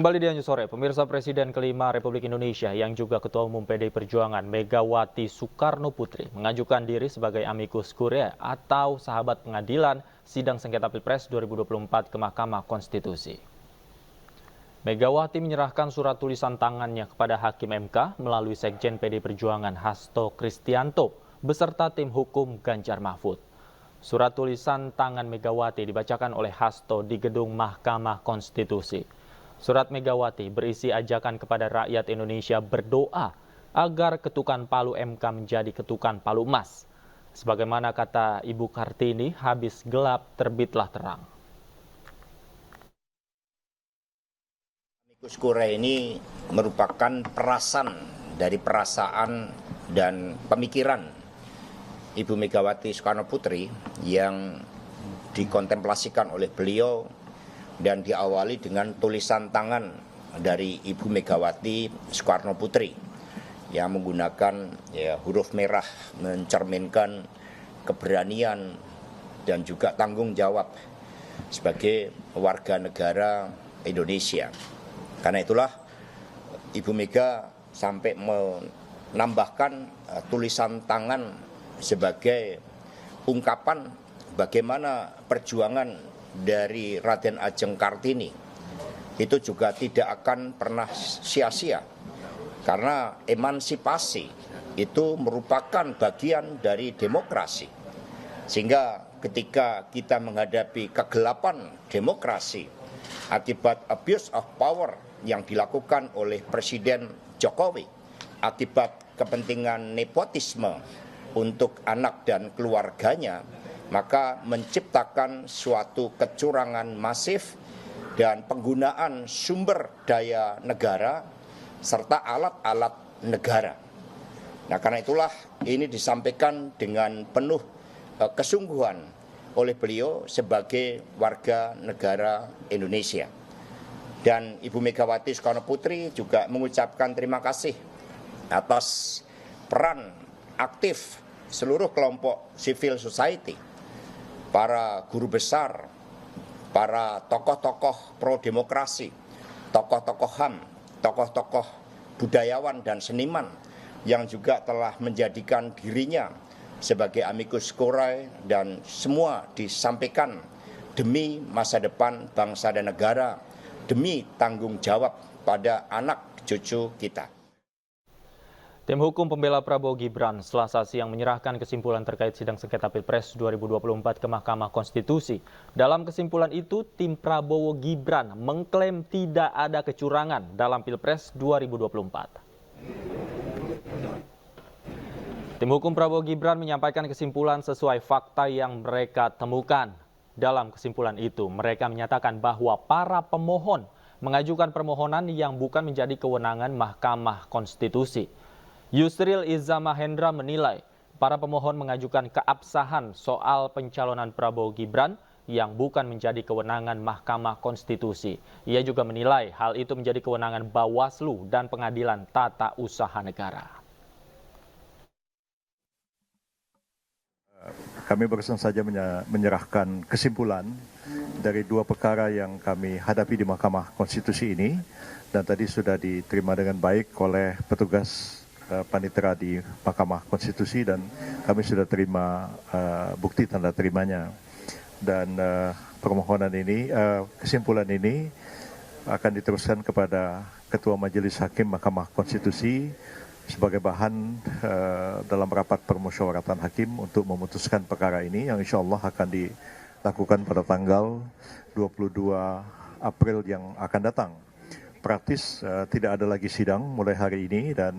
Kembali di Anju Sore, pemirsa Presiden kelima Republik Indonesia yang juga Ketua Umum PDI Perjuangan Megawati Soekarno Putri mengajukan diri sebagai amicus curiae atau sahabat pengadilan sidang sengketa Pilpres 2024 ke Mahkamah Konstitusi. Megawati menyerahkan surat tulisan tangannya kepada Hakim MK melalui Sekjen PDI Perjuangan Hasto Kristianto beserta tim hukum Ganjar Mahfud. Surat tulisan tangan Megawati dibacakan oleh Hasto di gedung Mahkamah Konstitusi. Surat Megawati berisi ajakan kepada rakyat Indonesia berdoa agar ketukan palu MK menjadi ketukan palu emas. Sebagaimana kata Ibu Kartini, habis gelap terbitlah terang. Amicus curiae ini merupakan perasan dari perasaan dan pemikiran Ibu Megawati Soekarno Putri yang dikontemplasikan oleh beliau dan diawali dengan tulisan tangan dari Ibu Megawati Soekarno Putri yang menggunakan huruf merah mencerminkan keberanian dan juga tanggung jawab sebagai warga negara Indonesia. Karena itulah Ibu Mega sampai menambahkan tulisan tangan sebagai ungkapan bagaimana perjuangan dari Raden Ajeng Kartini itu juga tidak akan pernah sia-sia, karena emansipasi itu merupakan bagian dari demokrasi. Sehingga ketika kita menghadapi kegelapan demokrasi akibat abuse of power yang dilakukan oleh Presiden Jokowi, akibat kepentingan nepotisme untuk anak dan keluarganya, maka menciptakan suatu kecurangan masif dan penggunaan sumber daya negara serta alat-alat negara. Nah, karena itulah ini disampaikan dengan penuh kesungguhan oleh beliau sebagai warga negara Indonesia. Dan Ibu Megawati Soekarno Putri juga mengucapkan terima kasih atas peran aktif seluruh kelompok civil society, para guru besar, para tokoh-tokoh pro-demokrasi, tokoh-tokoh HAM, tokoh-tokoh budayawan dan seniman yang juga telah menjadikan dirinya sebagai amicus curiae, dan semua disampaikan demi masa depan bangsa dan negara, demi tanggung jawab pada anak cucu kita. Tim hukum pembela Prabowo Gibran Selasa siang menyerahkan kesimpulan terkait sidang sengketa Pilpres 2024 ke Mahkamah Konstitusi. Dalam kesimpulan itu, tim Prabowo Gibran mengklaim tidak ada kecurangan dalam Pilpres 2024. Tim hukum Prabowo Gibran menyampaikan kesimpulan sesuai fakta yang mereka temukan. Dalam kesimpulan itu, mereka menyatakan bahwa para pemohon mengajukan permohonan yang bukan menjadi kewenangan Mahkamah Konstitusi. Yusril Iza Mahendra menilai para pemohon mengajukan keabsahan soal pencalonan Prabowo Gibran yang bukan menjadi kewenangan Mahkamah Konstitusi. Ia juga menilai hal itu menjadi kewenangan Bawaslu dan Pengadilan Tata Usaha Negara. Kami barusan saja menyerahkan kesimpulan dari dua perkara yang kami hadapi di Mahkamah Konstitusi ini, dan tadi sudah diterima dengan baik oleh petugas panitera di Mahkamah Konstitusi, dan kami sudah terima bukti tanda terimanya. Dan permohonan ini, kesimpulan ini akan diteruskan kepada Ketua Majelis Hakim Mahkamah Konstitusi sebagai bahan dalam rapat permusyawaratan hakim untuk memutuskan perkara ini yang insya Allah akan dilakukan pada tanggal 22 April yang akan datang. Praktis tidak ada lagi sidang mulai hari ini, dan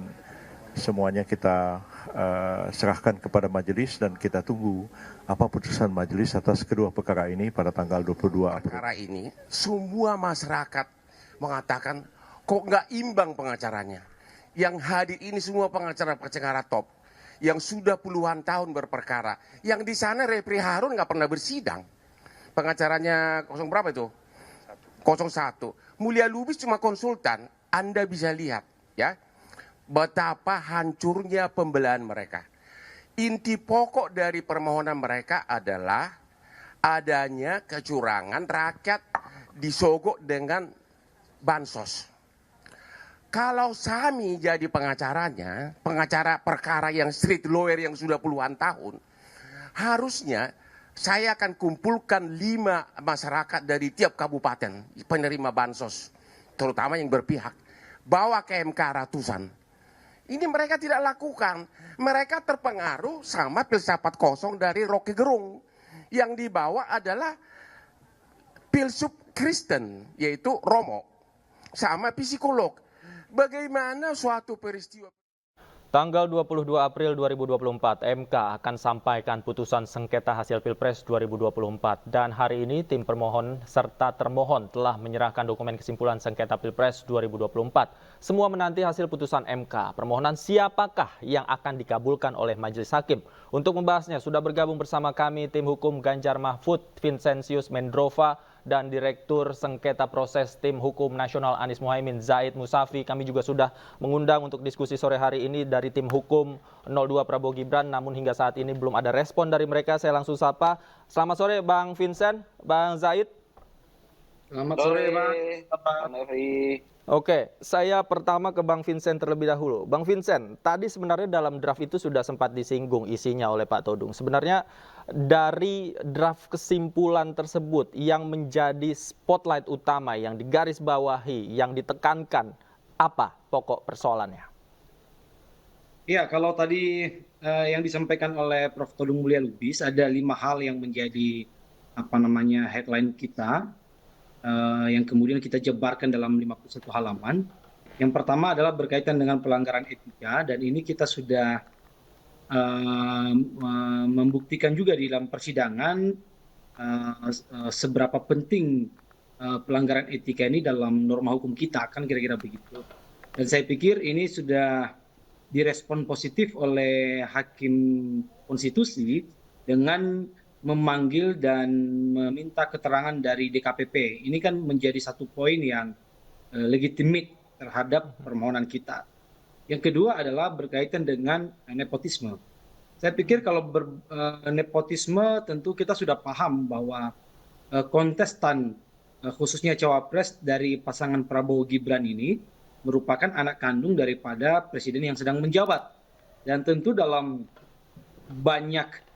semuanya kita serahkan kepada majelis, dan kita tunggu apa putusan majelis atas kedua perkara ini pada tanggal 22 April. Perkara ini semua masyarakat mengatakan kok nggak imbang pengacaranya. Yang hadir ini semua pengacara-pengacara top yang sudah puluhan tahun berperkara. Yang di sana Repri Harun nggak pernah bersidang. Pengacaranya berapa itu? 01. Mulia Lubis cuma konsultan. Anda bisa lihat ya betapa hancurnya pembelaan mereka. Inti pokok dari permohonan mereka adalah adanya kecurangan, rakyat disogok dengan bansos. Kalau Sami jadi pengacaranya, pengacara perkara yang street lawyer yang sudah puluhan tahun, harusnya saya akan kumpulkan 5 masyarakat dari tiap kabupaten penerima bansos, terutama yang berpihak, bawa ke MK ratusan. Ini mereka tidak lakukan. Mereka terpengaruh sama filsafat kosong dari Rocky Gerung. Yang dibawa adalah filsuf Kristen, yaitu Romo, sama psikolog. Bagaimana suatu peristiwa... Tanggal 22 April 2024, MK akan sampaikan putusan sengketa hasil Pilpres 2024. Dan hari ini tim permohon serta termohon telah menyerahkan dokumen kesimpulan sengketa Pilpres 2024. Semua menanti hasil putusan MK. Permohonan siapakah yang akan dikabulkan oleh Majelis Hakim? Untuk membahasnya sudah bergabung bersama kami tim hukum Ganjar Mahfud, Vincentius Mendrova, dan Direktur Sengketa Proses Tim Hukum Nasional Anies Mohaimin, Zaid Musafi. Kami juga sudah mengundang untuk diskusi sore hari ini dari tim hukum 02 Prabowo Gibran, namun hingga saat ini belum ada respon dari mereka. Saya langsung sapa. Selamat sore Bang Vincent, Bang Zaid. Selamat sore Bang Efri. Oke, saya pertama ke Bang Vincent terlebih dahulu. Bang Vincent, tadi sebenarnya dalam draft itu sudah sempat disinggung isinya oleh Pak Todung. Sebenarnya dari draft kesimpulan tersebut yang menjadi spotlight utama, yang digarisbawahi, yang ditekankan, apa pokok persoalannya? Ya, kalau tadi yang disampaikan oleh Prof. Todung Mulya Lubis, ada 5 hal yang menjadi headline kita, yang kemudian kita jabarkan dalam 51 halaman. Yang pertama adalah berkaitan dengan pelanggaran etika, dan ini kita sudah membuktikan juga di dalam persidangan seberapa penting pelanggaran etika ini dalam norma hukum kita, kan kira-kira begitu. Dan saya pikir ini sudah direspon positif oleh Hakim Konstitusi dengan memanggil dan meminta keterangan dari DKPP. Ini kan menjadi satu poin yang legitimate terhadap permohonan kita. Yang kedua adalah berkaitan dengan nepotisme. Saya pikir kalau nepotisme tentu kita sudah paham bahwa kontestan khususnya cawapres dari pasangan Prabowo Gibran ini merupakan anak kandung daripada presiden yang sedang menjabat. Dan tentu dalam banyak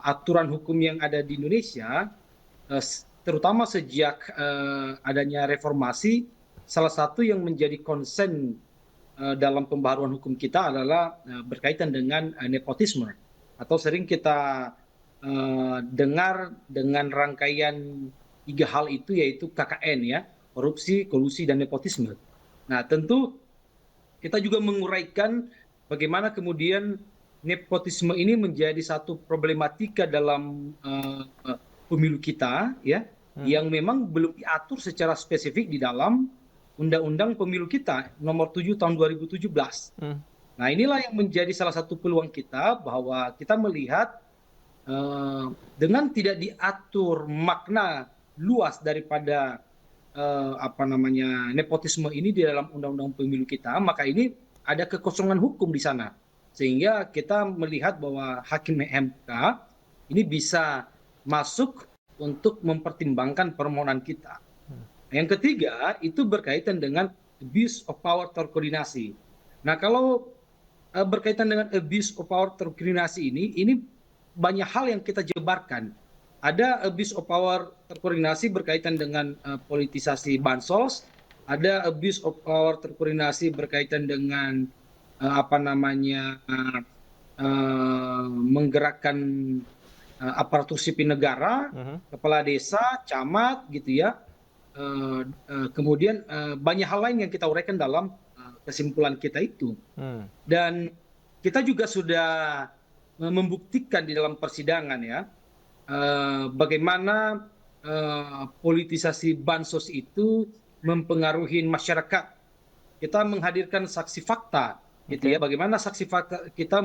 aturan hukum yang ada di Indonesia, terutama sejak adanya reformasi, salah satu yang menjadi konsen dalam pembaharuan hukum kita adalah berkaitan dengan nepotisme, atau sering kita dengar dengan rangkaian 3 hal itu, yaitu KKN, ya, korupsi, kolusi, dan nepotisme. Nah, tentu kita juga menguraikan bagaimana kemudian nepotisme ini menjadi satu problematika dalam pemilu kita, ya, yang memang belum diatur secara spesifik di dalam Undang-Undang Pemilu kita nomor 7 tahun 2017. Nah, inilah yang menjadi salah satu peluang kita, bahwa kita melihat dengan tidak diatur makna luas daripada nepotisme ini di dalam Undang-Undang Pemilu kita, maka ini ada kekosongan hukum di sana. Sehingga kita melihat bahwa Hakim MK ini bisa masuk untuk mempertimbangkan permohonan kita. Yang ketiga itu berkaitan dengan abuse of power terkoordinasi. Nah, kalau berkaitan dengan abuse of power terkoordinasi ini banyak hal yang kita jabarkan. Ada abuse of power terkoordinasi berkaitan dengan politisasi bansos, ada abuse of power terkoordinasi berkaitan dengan menggerakkan aparatur sipil negara, kepala desa, camat, gitu ya. Kemudian banyak hal lain yang kita uraikan dalam kesimpulan kita itu. Dan kita juga sudah membuktikan di dalam persidangan, ya, bagaimana politisasi bansos itu mempengaruhi masyarakat. Kita menghadirkan saksi fakta, gitu ya, bagaimana saksi fakta kita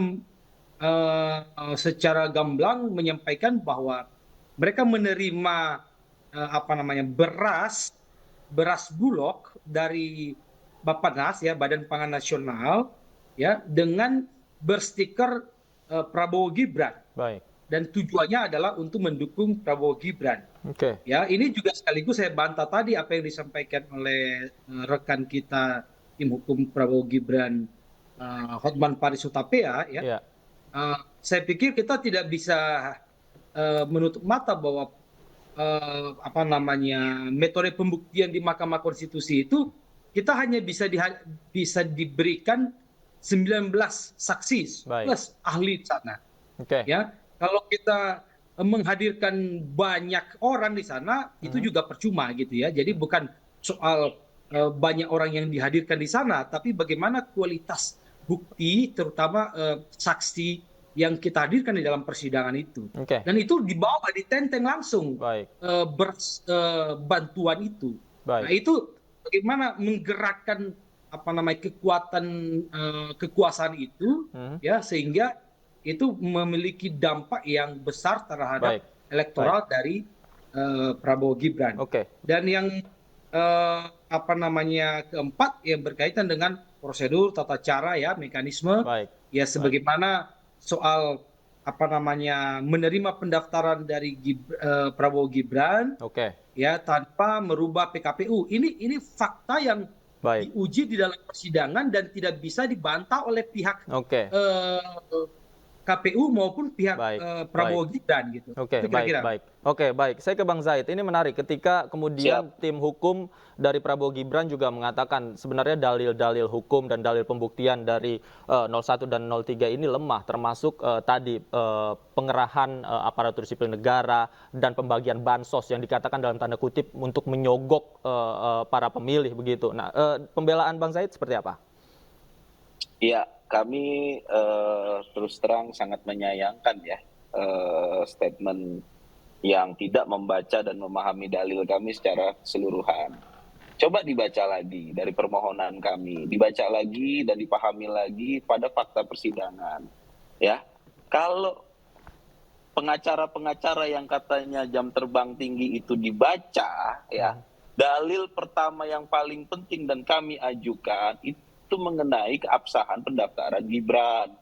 secara gamblang menyampaikan bahwa mereka menerima beras bulog dari Bappenas, ya, Badan Pangan Nasional, ya, dengan berstiker Prabowo Gibran. Baik. dan tujuannya adalah untuk mendukung Prabowo Gibran. Oke. Ya, ini juga sekaligus saya bantah tadi apa yang disampaikan oleh rekan kita tim hukum Prabowo Gibran, Hotman Paris Hutapea, ya. Iya. Saya pikir kita tidak bisa menutup mata bahwa metode pembuktian di Mahkamah Konstitusi itu kita hanya bisa diberikan 19 saksi Baik. plus ahli di sana. Oke. Ya, kalau kita menghadirkan banyak orang di sana itu juga percuma gitu ya. Jadi bukan soal banyak orang yang dihadirkan di sana, tapi bagaimana kualitas bukti, terutama saksi yang kita hadirkan di dalam persidangan itu. Oke. Dan itu dibawa ditenteng langsung Baik. bantuan itu. Nah, Baik. itu bagaimana menggerakkan kekuatan kekuasaan itu, ya, sehingga itu memiliki dampak yang besar terhadap Baik. elektoral dari Prabowo Gibran. Oke. Dan yang keempat yang berkaitan dengan prosedur, tata cara, ya, mekanisme, Baik. ya, sebagaimana soal menerima pendaftaran dari Prabowo Gibran, Oke. ya, tanpa merubah PKPU. Ini fakta yang Baik. diuji di dalam persidangan dan tidak bisa dibantah oleh pihak Oke. KPU maupun pihak Baik, Prabowo baik. Gibran gitu. Oke, Itu baik, kira-kira. baik. Oke, baik. Saya ke Bang Zaid. Ini menarik ketika kemudian tim hukum dari Prabowo Gibran juga mengatakan sebenarnya dalil-dalil hukum dan dalil pembuktian dari 01 dan 03 ini lemah, termasuk tadi pengerahan aparatur sipil negara dan pembagian bansos yang dikatakan dalam tanda kutip untuk menyogok para pemilih begitu. Nah, pembelaan Bang Zaid seperti apa? Iya, kami terus terang sangat menyayangkan ya statement yang tidak membaca dan memahami dalil kami secara keseluruhan. Coba dibaca lagi dari permohonan kami, dibaca lagi dan dipahami lagi pada fakta persidangan. Ya, kalau pengacara-pengacara yang katanya jam terbang tinggi itu dibaca, ya, dalil pertama yang paling penting dan kami ajukan itu mengenai keabsahan pendaftaran Gibran,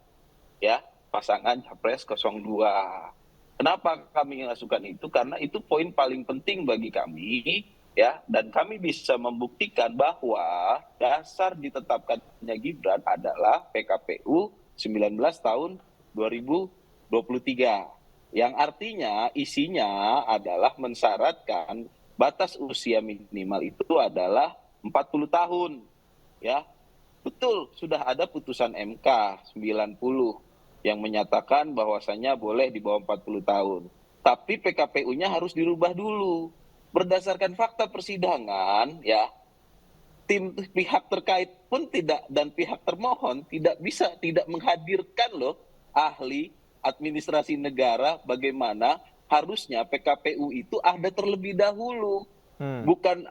ya, pasangan Capres 02. Kenapa kami mengajukan itu? Karena itu poin paling penting bagi kami, ya, dan kami bisa membuktikan bahwa dasar ditetapkannya Gibran adalah PKPU 19 tahun 2023, yang artinya isinya adalah mensyaratkan batas usia minimal itu adalah 40 tahun, ya. Betul, sudah ada putusan MK 90 yang menyatakan bahwasannya boleh di bawah 40 tahun. Tapi PKPU-nya harus dirubah dulu. Berdasarkan fakta persidangan, ya, pihak terkait pun tidak, dan pihak termohon tidak menghadirkan loh ahli administrasi negara bagaimana harusnya PKPU itu ada terlebih dahulu. Bukan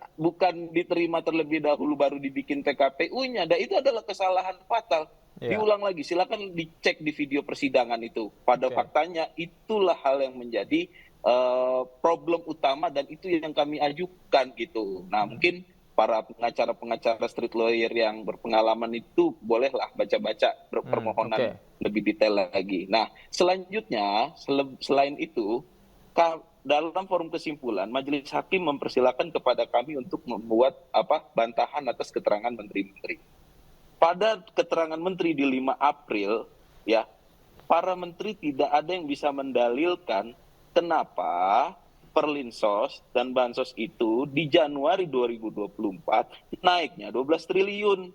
diterima terlebih dahulu baru dibikin PKPU-nya. Dan itu adalah kesalahan fatal. Diulang lagi, silakan dicek di video persidangan itu. Pada faktanya itulah hal yang menjadi problem utama dan itu yang kami ajukan gitu. Nah, mungkin para pengacara-pengacara street lawyer yang berpengalaman itu bolehlah baca-baca permohonan lebih detail lagi. Nah, selanjutnya selain itu, dalam forum kesimpulan, Majelis Hakim mempersilahkan kepada kami untuk membuat bantahan atas keterangan menteri-menteri. Pada keterangan menteri di 5 April, ya, para menteri tidak ada yang bisa mendalilkan kenapa Perlinsos dan Bansos itu di Januari 2024 naiknya 12 triliun.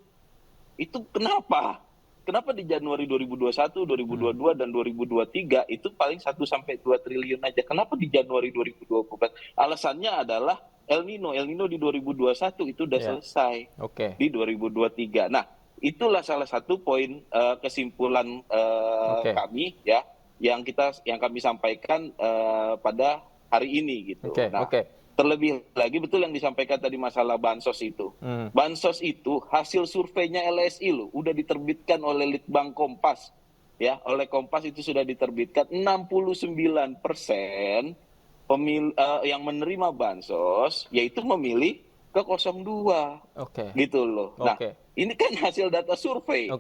Itu kenapa? Kenapa di Januari 2021, 2022, dan 2023 itu paling 1-2 triliun aja? Kenapa di Januari 2024? Alasannya adalah El Nino di 2021 itu udah selesai di 2023. Nah, itulah salah satu poin kesimpulan kami, ya, yang kami sampaikan pada hari ini gitu. Terlebih lagi betul yang disampaikan tadi masalah bansos itu. Bansos itu hasil surveinya LSI loh, udah diterbitkan oleh Litbang Kompas. Ya, oleh Kompas itu sudah diterbitkan 69% yang menerima bansos yaitu memilih ke 02. Gitu loh. Nah, ini kan hasil data survei.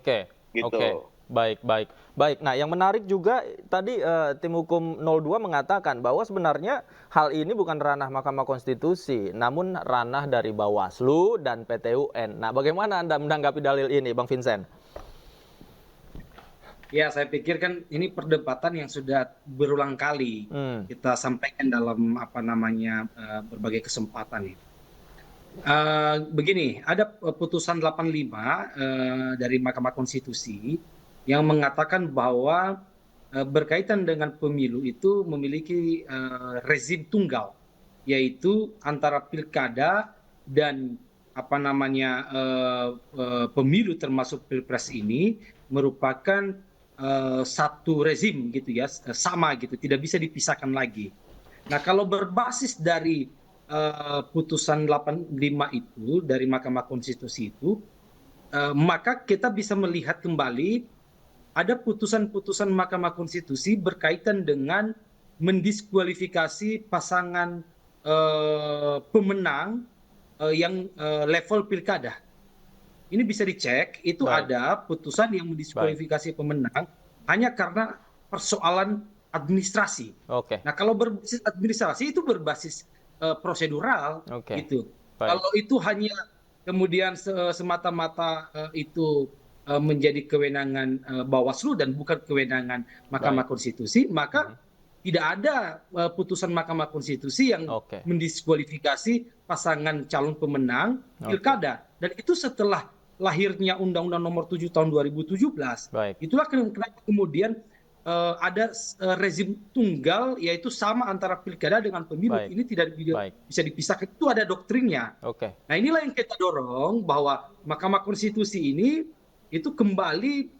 Gitu. Baik, baik, baik. Nah, yang menarik juga tadi tim hukum 02 mengatakan bahwa sebenarnya hal ini bukan ranah Mahkamah Konstitusi, namun ranah dari Bawaslu dan PT UN. Nah, bagaimana Anda menanggapi dalil ini, Bang Vincent? Ya, saya pikir kan ini perdebatan yang sudah berulang kali kita sampaikan dalam berbagai kesempatan. Begini, ada putusan 85 dari Mahkamah Konstitusi yang mengatakan bahwa berkaitan dengan pemilu itu memiliki rezim tunggal, yaitu antara pilkada dan pemilu termasuk pilpres ini merupakan satu rezim gitu ya, sama gitu, tidak bisa dipisahkan lagi. Nah, kalau berbasis dari putusan 85 itu dari Mahkamah Konstitusi itu, maka kita bisa melihat kembali ada putusan-putusan Mahkamah Konstitusi berkaitan dengan mendiskualifikasi pasangan pemenang yang level pilkada. Ini bisa dicek, itu ada putusan yang mendiskualifikasi pemenang hanya karena persoalan administrasi. Nah, kalau berbasis administrasi itu berbasis prosedural, gitu. Kalau itu hanya kemudian semata-mata itu menjadi kewenangan Bawaslu dan bukan kewenangan Mahkamah Konstitusi, maka tidak ada putusan Mahkamah Konstitusi yang mendiskualifikasi pasangan calon pemenang pilkada. Dan itu setelah lahirnya Undang-Undang Nomor 7 Tahun 2017. Itulah kenapa kemudian ada rezim tunggal, yaitu sama antara pilkada dengan pemilu. Ini tidak bisa dipisahkan. Itu ada doktrinnya. Nah, inilah yang kita dorong bahwa Mahkamah Konstitusi ini itu kembali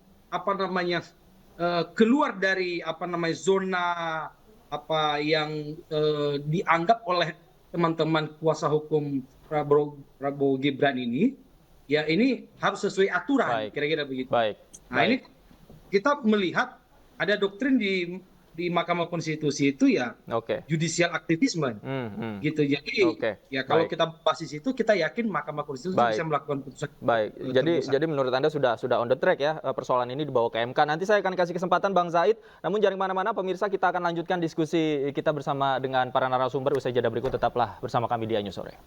keluar dari zona yang dianggap oleh teman-teman kuasa hukum Prabowo Gibran ini, ya ini harus sesuai aturan, kira-kira begitu. Nah, ini kita melihat ada doktrin di Mahkamah Konstitusi itu ya judicial activism, gitu. Jadi ya kalau kita basis itu, kita yakin Mahkamah Konstitusi bisa melakukan putusan. Jadi menurut Anda sudah on the track ya persoalan ini dibawa ke MK. Nanti saya akan kasih kesempatan Bang Zaid. Namun jangan kemana-mana pemirsa, kita akan lanjutkan diskusi kita bersama dengan para narasumber usai jeda berikut. Tetaplah bersama kami di Anyus Sore.